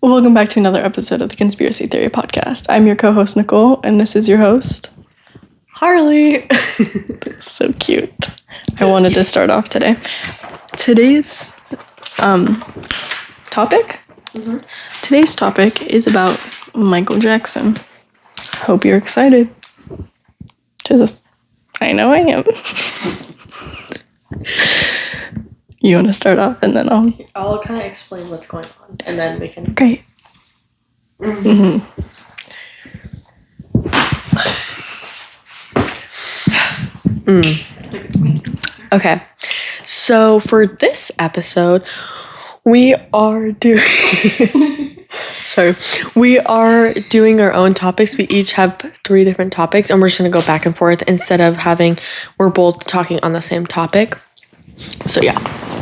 Welcome back to another episode of the Conspiracy Theory Podcast. I'm your co-host, Nicole, and this is your host, Harley. So cute. I wanted to start off today. Today's topic? Mm-hmm. Today's topic is about Michael Jackson. Hope you're excited. I know I am. You want to start off and then I'll kind of explain what's going on, and then we can... Great. Mm-hmm. Okay, so for this episode, we are doing... we are doing our own topics. We each have 3 different topics, and we're just going to go back and forth instead of we're both talking on the same topic. So yeah,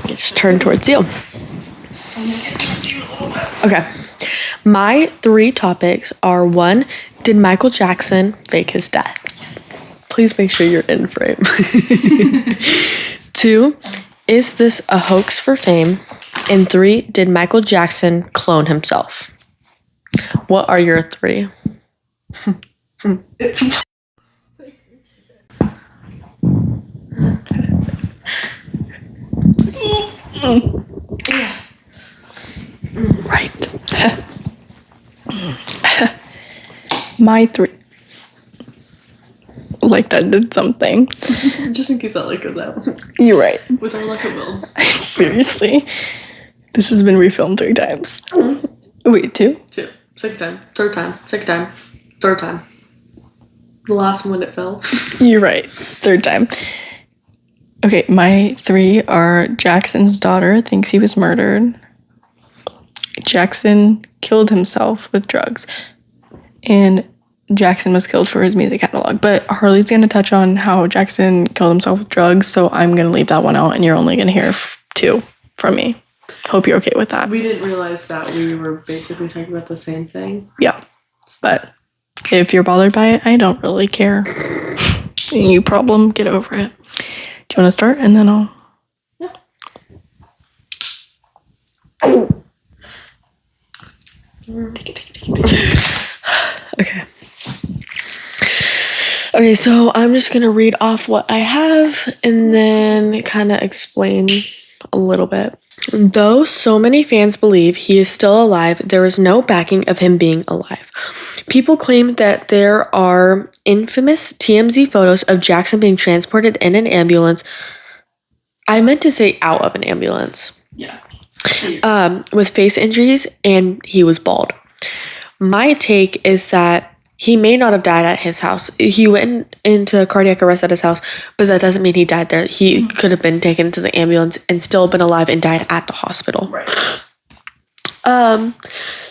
just turn towards you. I'm going to get towards you a little bit. Okay. My 3 topics are: 1, did Michael Jackson fake his death? Yes. Please make sure you're in frame. 2, is this a hoax for fame? And 3, did Michael Jackson clone himself? What are your 3? Right. My 3. Like that did something. Just in case that light goes out. You're right. With our luck, it will. Seriously. This has been refilmed 3 times. Wait, 2? 2. Second time. Third time. Second time. Third time. The last one it fell. You're right. 3rd time. Okay, my 3 are: Jackson's daughter thinks he was murdered. Jackson killed himself with drugs. And Jackson was killed for his music catalog. But Harley's going to touch on how Jackson killed himself with drugs, so I'm going to leave that one out, and you're only going to hear 2 from me. Hope you're okay with that. We didn't realize that we were basically talking about the same thing. Yeah. But if you're bothered by it, I don't really care. You problem, get over it. Do you want to start? And then I'll... Yeah. Okay, so I'm just going to read off what I have and then kind of explain a little bit. Though so many fans believe he is still alive, there is no backing of him being alive. People claim that there are infamous TMZ photos of Jackson being transported in an ambulance. I meant to say out of an ambulance. Yeah. With face injuries, and he was bald. My take is that he may not have died at his house. He went into cardiac arrest at his house, but that doesn't mean he died there. He could have been taken to the ambulance and still been alive and died at the hospital. Right.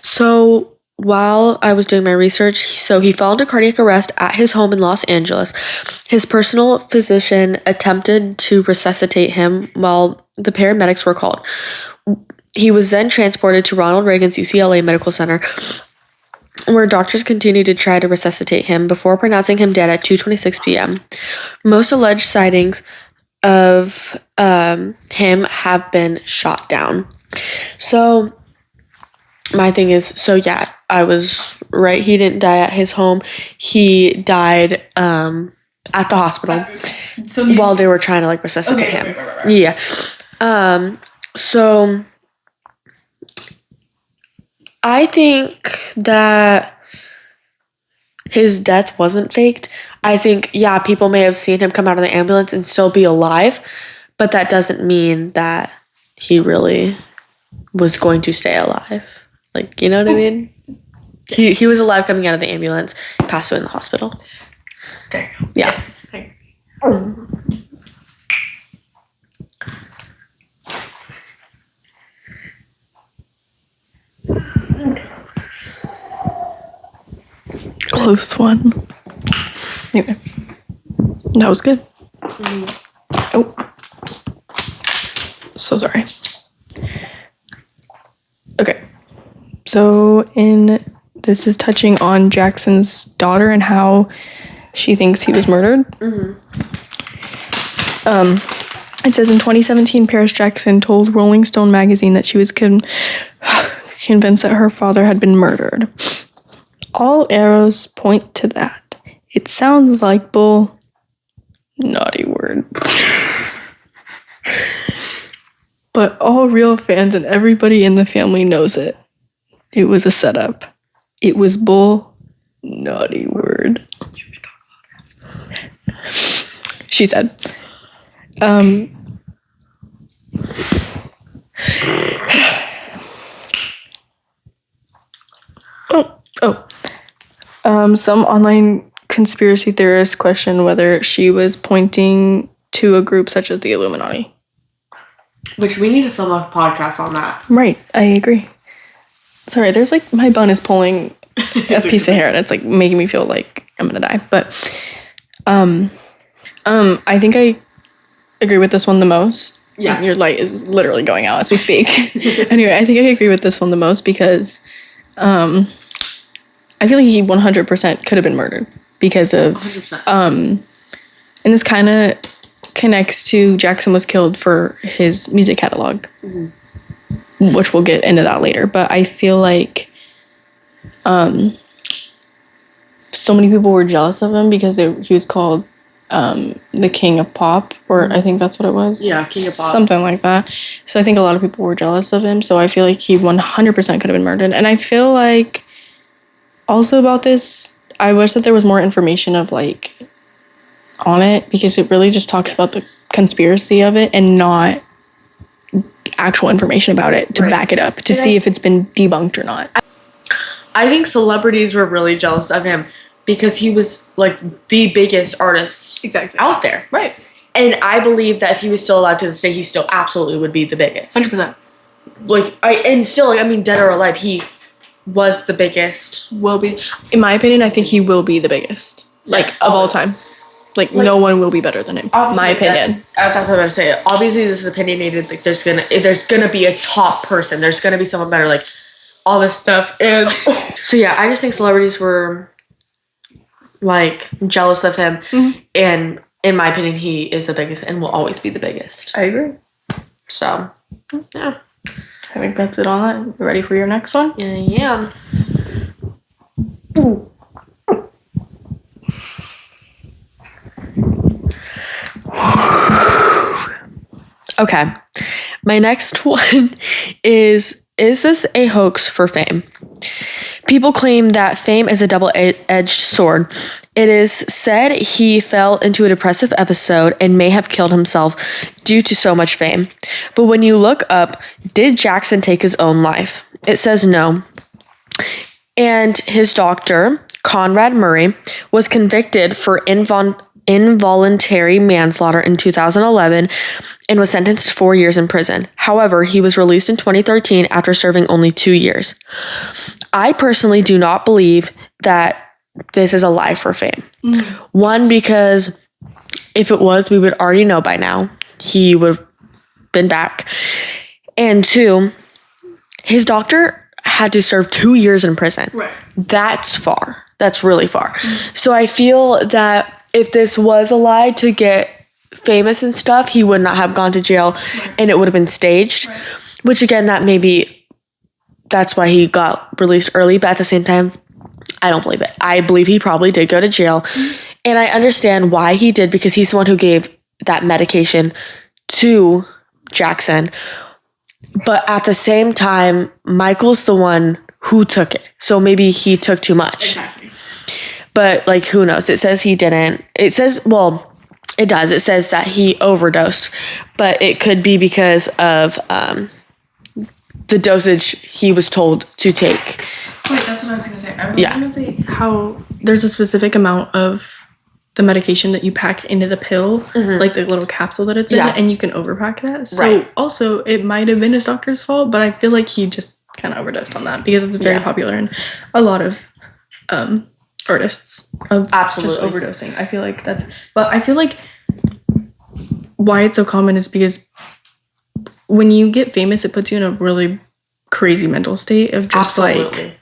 So while I was doing my research, he fell into cardiac arrest at his home in Los Angeles. His personal physician attempted to resuscitate him while the paramedics were called. He was then transported to Ronald Reagan's UCLA Medical Center, where doctors continued to try to resuscitate him before pronouncing him dead at 2:26 p.m. Most alleged sightings of him have been shot down. So my thing is, yeah, I was right. He didn't die at his home. He died at the hospital while they were trying to resuscitate him. Right. Yeah. So I think that his death wasn't faked. I think, yeah, people may have seen him come out of the ambulance and still be alive, but that doesn't mean that he really was going to stay alive. You know what I mean? He was alive coming out of the ambulance, passed away in the hospital. There you go. Yeah. Yes. Close one. Anyway, that was good. Oh, so sorry. Okay, so this is touching on Jackson's daughter and how she thinks he was murdered. It says in 2017, Paris Jackson told Rolling Stone magazine that she was convinced that her father had been murdered. All arrows point to that. It sounds like bull. Naughty word. But all real fans and everybody in the family knows it. It was a setup. It was bull. Naughty word. She said. Some online conspiracy theorists question whether she was pointing to a group such as the Illuminati. Which we need to film a podcast on that. Right, I agree. Sorry, there's like, my bun is pulling a piece of hair and it's like making me feel like I'm gonna die. But I think I agree with this one the most. Yeah. Your light is literally going out as we speak. Anyway, I think I agree with this one the most because I feel like he 100% could have been murdered because of 100%. And this kind of connects to Jackson was killed for his music catalog, which we'll get into that later. But I feel like so many people were jealous of him because he was called the King of Pop, or I think that's what it was. Yeah, King of Pop. Something like that. So I think a lot of people were jealous of him. So I feel like he 100% could have been murdered. And I feel like also about this, I wish that there was more information of like on it, because it really just talks about the conspiracy of it and not actual information about it to back it up to see if it's been debunked or not. I think celebrities were really jealous of him because he was like the biggest artist out there. Right. And I believe that if he was still alive to this day, he still absolutely would be the biggest. 100%. Dead or alive, he was the biggest. Will be. In my opinion, I think he will be the biggest. Like, of all time. Like, no one will be better than him. My opinion. That's what I'm gonna say. Obviously, this is opinionated. Like, there's gonna be a top person. There's gonna be someone better. Like, all this stuff. And so yeah, I just think celebrities were like jealous of him. Mm-hmm. And in my opinion, he is the biggest and will always be the biggest. I agree. So yeah, I think that's it on that. You ready for your next one? Yeah. Okay, my next one is this a hoax for fame? People claim that fame is a double-edged sword. It is said he fell into a depressive episode and may have killed himself due to so much fame. But when you look up, did Jackson take his own life? It says no. And his doctor, Conrad Murray, was convicted for involuntary manslaughter in 2011 and was sentenced to 4 years in prison. However, he was released in 2013 after serving only 2 years. I personally do not believe that this is a lie for fame. One, because if it was, we would already know by now. He would have been back. And two, his doctor had to serve 2 years in prison. Right. That's far. That's really far. So I feel that if this was a lie to get famous and stuff, he would not have gone to jail and it would have been staged. Right. Which again, that's why he got released early. But at the same time, I don't believe it. I believe he probably did go to jail. And I understand why he did, because he's the one who gave that medication to Jackson. But at the same time, Michael's the one who took it. So maybe he took too much. Exactly. But, like, who knows? It says he didn't. It says, well, it does. It says that he overdosed. But it could be because of the dosage he was told to take. Wait, that's what I was going to say. I was going to say how there's a specific amount of the medication that you pack into the pill, like the little capsule that it's in, and you can overpack that. So also, it might have been his doctor's fault, but I feel like he just kind of overdosed on that because it's very popular in a lot of artists of just overdosing. I feel like but I feel like why it's so common is because when you get famous, it puts you in a really crazy mental state of just like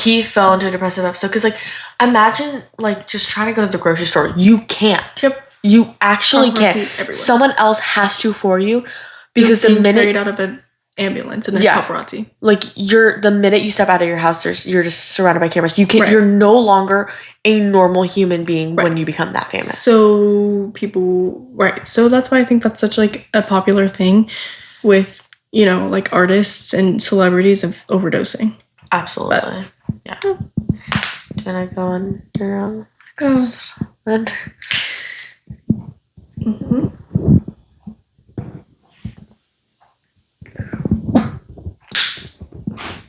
he fell into a depressive episode. Because, like, imagine, like, just trying to go to the grocery store. You can't. Yep. You actually can't. Someone else has to for you. Because the minute carried out of a ambulance and there's paparazzi. Like, the minute you step out of your house, you're just surrounded by cameras. You can't. Right. You're no longer a normal human being when you become that famous. So people, right? So that's why I think that's such like a popular thing with, you know, like artists and celebrities of overdosing. Absolutely. Yeah. Can I go on your then? Mm-hmm.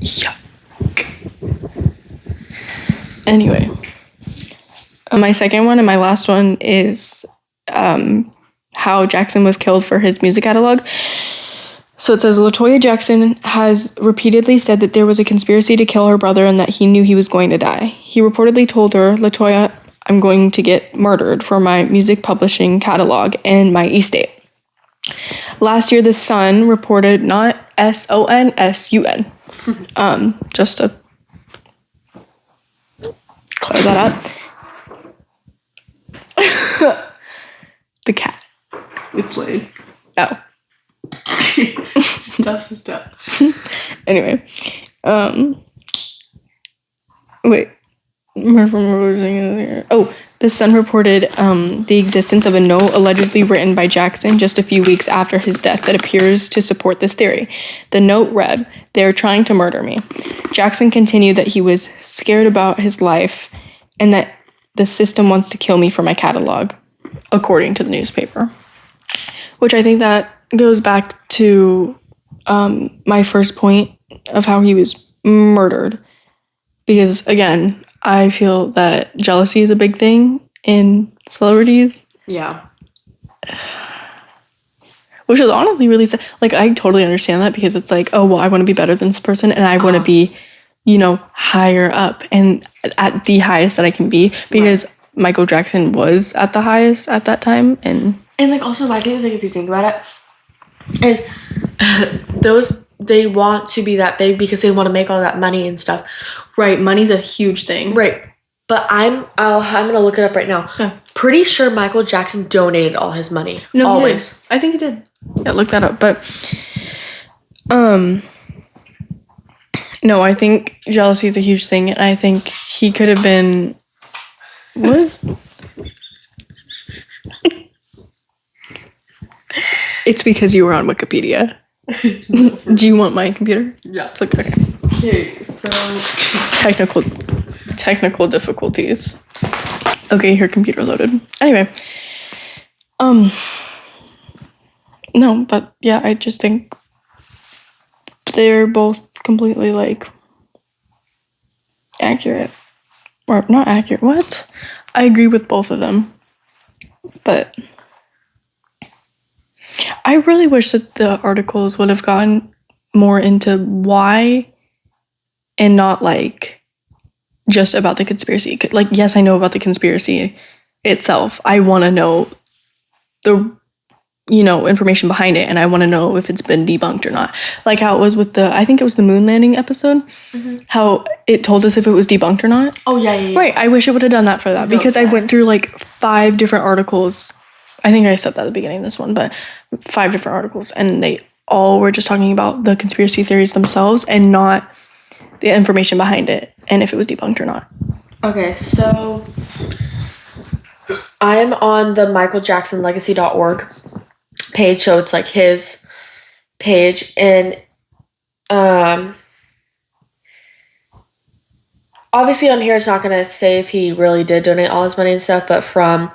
Yuck. Anyway, my second one and my last one is how Jackson was killed for his music catalog. So it says LaToya Jackson has repeatedly said that there was a conspiracy to kill her brother and that he knew he was going to die. He reportedly told her, LaToya, I'm going to get murdered for my music publishing catalog and my estate. Last year, The Sun reported, not SON, SUN. Just to clear that up. The cat. It's laid. Oh. Stuff's a step. Anyway. Wait. Oh, The Sun reported the existence of a note allegedly written by Jackson just a few weeks after his death that appears to support this theory. The note read, "They're trying to murder me." Jackson continued that he was scared about his life and that the system wants to kill me for my catalog, according to the newspaper. Which I think that goes back to my first point of how he was murdered. Because, again, I feel that jealousy is a big thing in celebrities. Yeah. Which is honestly really sad. Like, I totally understand that because it's like, oh, well, I want to be better than this person and I want to be, you know, higher up and at the highest that I can be. Because Michael Jackson was at the highest at that time. And like, also, my thing is, like, if you think about it, is they want to be that big because they want to make all that money and stuff. Right, money's a huge thing. Right. But I'm gonna look it up right now. Yeah. Pretty sure Michael Jackson donated all his money. No, always. I think he did. Yeah, look that up. But no, I think jealousy is a huge thing, and I think he could have been. What is? It's because you were on Wikipedia. Do you want my computer? Yeah. It's like, okay. Okay, so technical difficulties. Okay, your computer loaded. Anyway. No, but yeah, I just think they're both completely like accurate. Or not accurate. What? I agree with both of them. But I really wish that the articles would have gone more into why and not like just about the conspiracy. Like, yes, I know about the conspiracy itself. I want to know the, you know, information behind it, and I want to know if it's been debunked or not. Like how it was with I think it was the moon landing episode, how it told us if it was debunked or not. Oh, yeah. Right, I wish it would have done that for that, because I went through like 5 different articles. I think I said that at the beginning of this one, but 5 different articles, and they all were just talking about the conspiracy theories themselves and not the information behind it and if it was debunked or not. Okay, so I am on the michaeljacksonlegacy.org page, so it's like his page, and obviously on here it's not going to say if he really did donate all his money and stuff, but from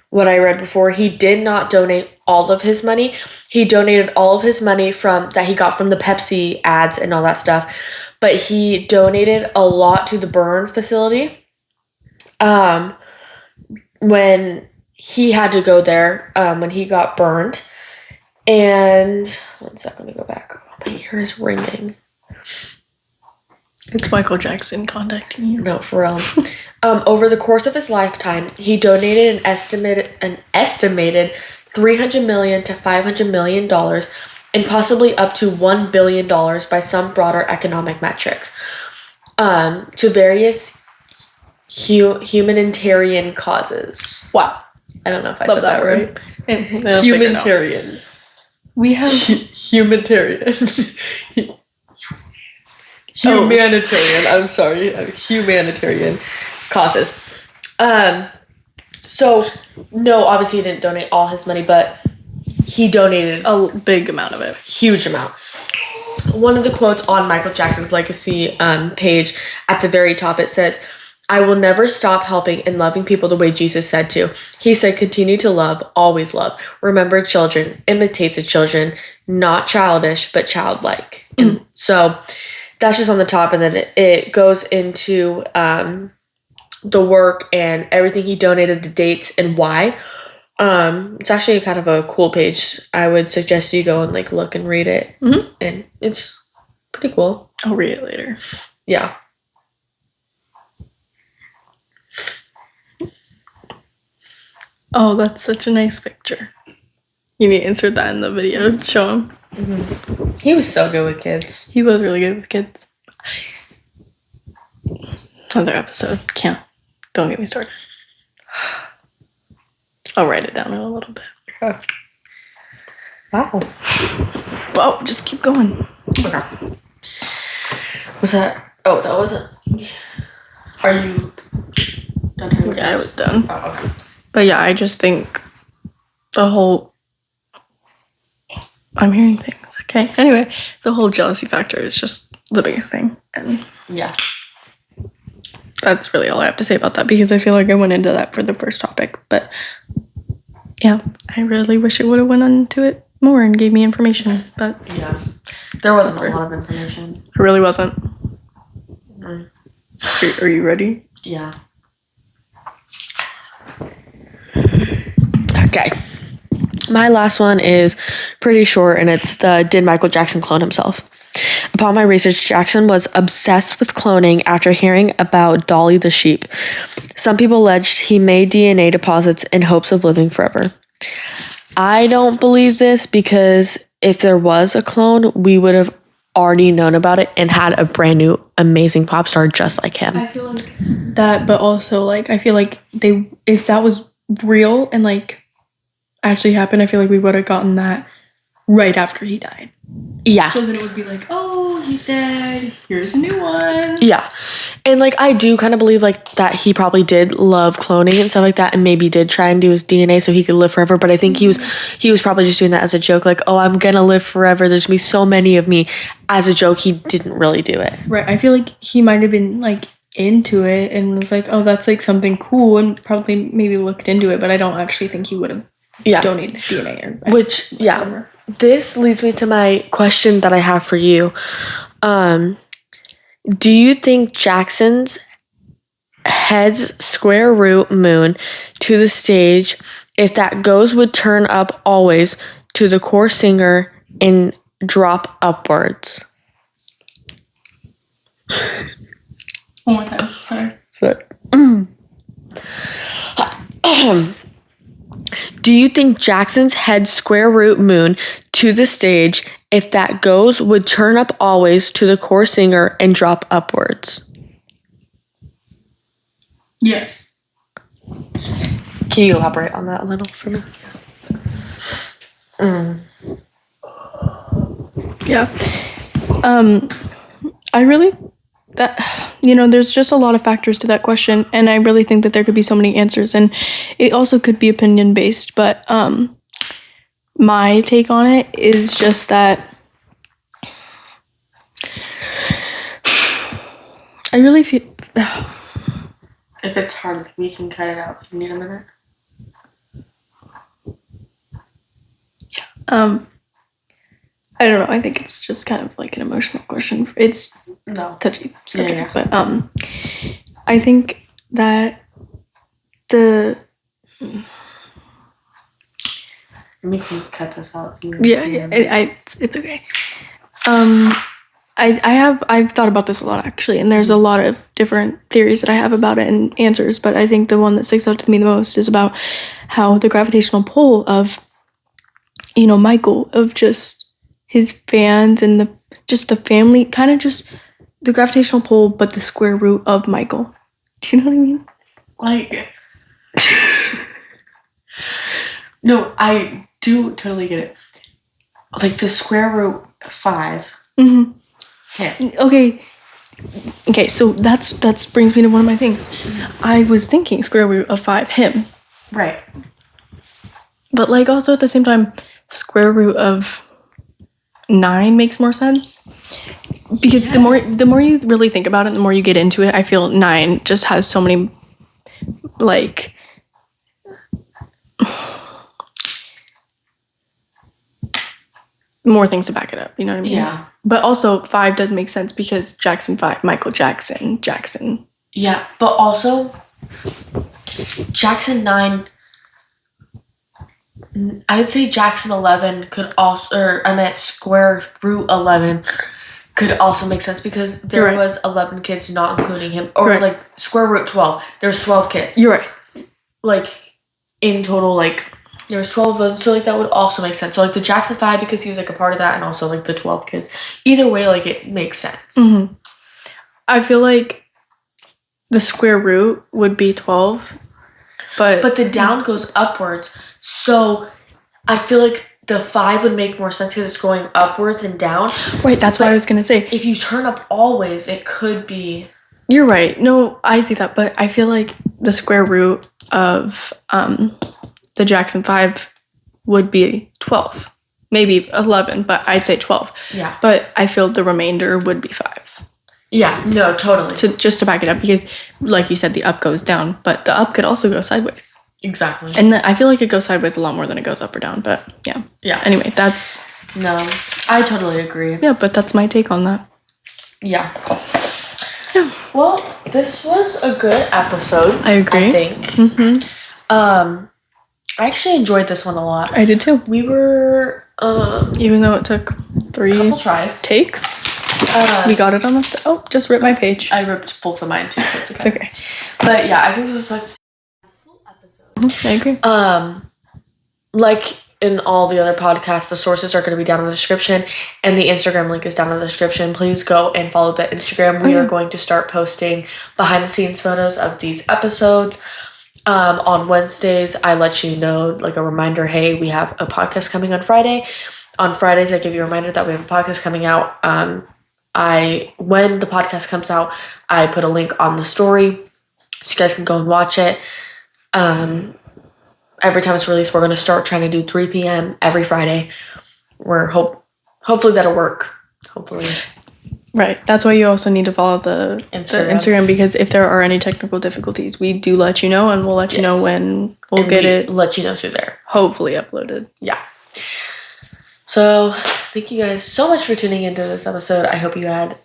what I read before, he did not donate all of his money. He donated all of his money that he got from the Pepsi ads and all that stuff, but he donated a lot to the burn facility when he had to go there when he got burned. And 1 second, let me go back. Oh, my ear is ringing. It's Michael Jackson contacting you. No, for real. Over the course of his lifetime, he donated an estimated $300 million to $500 million, and possibly up to $1 billion by some broader economic metrics, to various humanitarian causes. Wow. I don't know if I said that right. Word. Humanitarian. We have humanitarian. Humanitarian. I'm sorry. Humanitarian causes. So no, obviously he didn't donate all his money, but he donated a big amount of it. Huge amount. One of the quotes on Michael Jackson's legacy page at the very top, it says, "I will never stop helping and loving people the way Jesus said to. He said, continue to love, always love. Remember children, imitate the children, not childish, but childlike." And so that's just on the top, and then it goes into the work and everything he donated, the dates and why. It's actually kind of a cool page. I would suggest you go and like look and read it, and it's pretty cool. I'll read it later. Yeah. Oh, that's such a nice picture. You need to insert that in the video. Show him. He was so good with kids. He was really good with kids. Another episode. Don't get me started. I'll write it down in a little bit. Okay. Wow. Well, just keep going. Okay. Was that? Oh, that wasn't. Are you done? Yeah, I was done. Oh, okay. But yeah, I just think the whole... I'm hearing things. Okay. Anyway, the whole jealousy factor is just the biggest thing. And yeah. That's really all I have to say about that, because I feel like I went into that for the first topic. But yeah, I really wish it would have went into it more and gave me information. But yeah, there wasn't a lot of information. It really wasn't. Are you ready? Yeah. Okay. My last one is pretty short, and it's did Michael Jackson clone himself? Upon my research, Jackson was obsessed with cloning after hearing about Dolly the sheep. Some people alleged he made DNA deposits in hopes of living forever. I don't believe this, because if there was a clone, we would have already known about it and had a brand new amazing pop star just like him. I feel like that, but also like I feel like if that was real and like actually happened, I feel like we would have gotten that right after he died. Yeah. So then it would be like, oh, he's dead. Here's a new one. Yeah. And like I do kind of believe like that he probably did love cloning and stuff like that, and maybe did try and do his DNA so he could live forever. But I think he was probably just doing that as a joke, like, oh, I'm gonna live forever. There's gonna be so many of me. As a joke, he didn't really do it. Right. I feel like he might have been like into it and was like, oh, that's like something cool, and probably maybe looked into it, but I don't actually think he would have donated DNA or which whatever. This leads me to my question that I have for you. Do you think Jackson's head's square root moon to the stage, if that goes, would turn up always to the core singer and drop upwards? One more time. Sorry. Do you think Jackson's head square root moon to the stage, if that goes, would turn up always to the core singer and drop upwards? Yes. Can you elaborate on that a little for me? Yeah. I really... there's just a lot of factors to that question, and I really think that there could be so many answers, and it also could be opinion based, but my take on it is just that I really feel If it's hard, we can cut it out if you need a minute. I don't know. I think it's just kind of like an emotional question. It's touchy subject, but I think that we can cut this out. It's okay. I've thought about this a lot actually, and there's a lot of different theories that I have about it and answers, but I think the one that sticks out to me the most is about how the gravitational pull of Michael, of just his fans and the family, kind of just the gravitational pull, but the square root of Michael. Do you know what I mean? Like, no, I do totally get it. like the square root 5. Mm-hmm. Yeah. Okay, so that brings me to one of my things. I was thinking square root of 5, him. Right. But, like, also at the same time, square root of 9 makes more sense. Because the more you really think about it, the more you get into it, I feel 9 just has so many, like, more things to back it up, you know what I mean? Yeah. But also 5 does make sense because Jackson 5, Michael Jackson. Yeah, but also Jackson 9, I'd say Jackson 11 could also, or I meant square root 11 could also make sense because there was 11 kids, not including him. Or like square root 12, there's 12 kids. You're right. Like in total, like there was 12 of them, so like that would also make sense. So like the Jackson 5 because he was like a part of that, and also like the 12 kids. Either way, like it makes sense. Mm-hmm. I feel like the square root would be 12, but the down goes upwards, so I feel like the 5 would make more sense because it's going upwards and down. Right, that's what I was gonna say. If you turn up always, it could be. You're right. No, I see that, but I feel like the square root of the Jackson 5 would be 12. Maybe 11, but I'd say 12. Yeah. But I feel the remainder would be 5. Yeah, no, totally. Just to back it up, because like you said, the up goes down, but the up could also go sideways. Exactly. And I feel like it goes sideways a lot more than it goes up or down, but yeah. Yeah. Anyway, that's... No, I totally agree. Yeah, but that's my take on that. Yeah. Well, this was a good episode. I agree. I think. Mm-hmm. I actually enjoyed this one a lot. I did too. We were even though it took 3 couple tries. takes, we got it on the just ripped my page. I ripped both of mine too, so it's okay. It's okay. But yeah, I think it was like a successful episode. I agree. Like in all the other podcasts, the sources are going to be down in the description, and the Instagram link is down in the description. Please go and follow the Instagram. We are going to start posting behind the scenes photos of these episodes. On Wednesdays, I let you know, like a reminder, hey, we have a podcast coming on Friday. On Fridays, I give you a reminder that we have a podcast coming out. When the podcast comes out, I put a link on the story so you guys can go and watch it. Every time it's released, we're going to start trying to do 3 p.m. every Friday. Hopefully that'll work. Hopefully. Right. That's why you also need to follow the Instagram, because if there are any technical difficulties, we do let you know, and we'll let you know when we'll get it. Let you know through there. Hopefully uploaded. Yeah. So thank you guys so much for tuning into this episode. I hope you had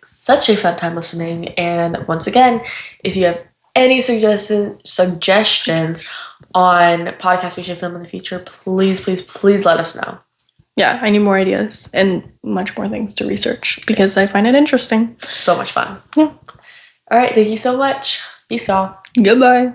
such a fun time listening. And once again, if you have any suggestions on podcasts we should film in the future, please let us know. Yeah, I need more ideas and much more things to research because I find it interesting. So much fun. Yeah. All right. Thank you so much. Peace, y'all. Goodbye.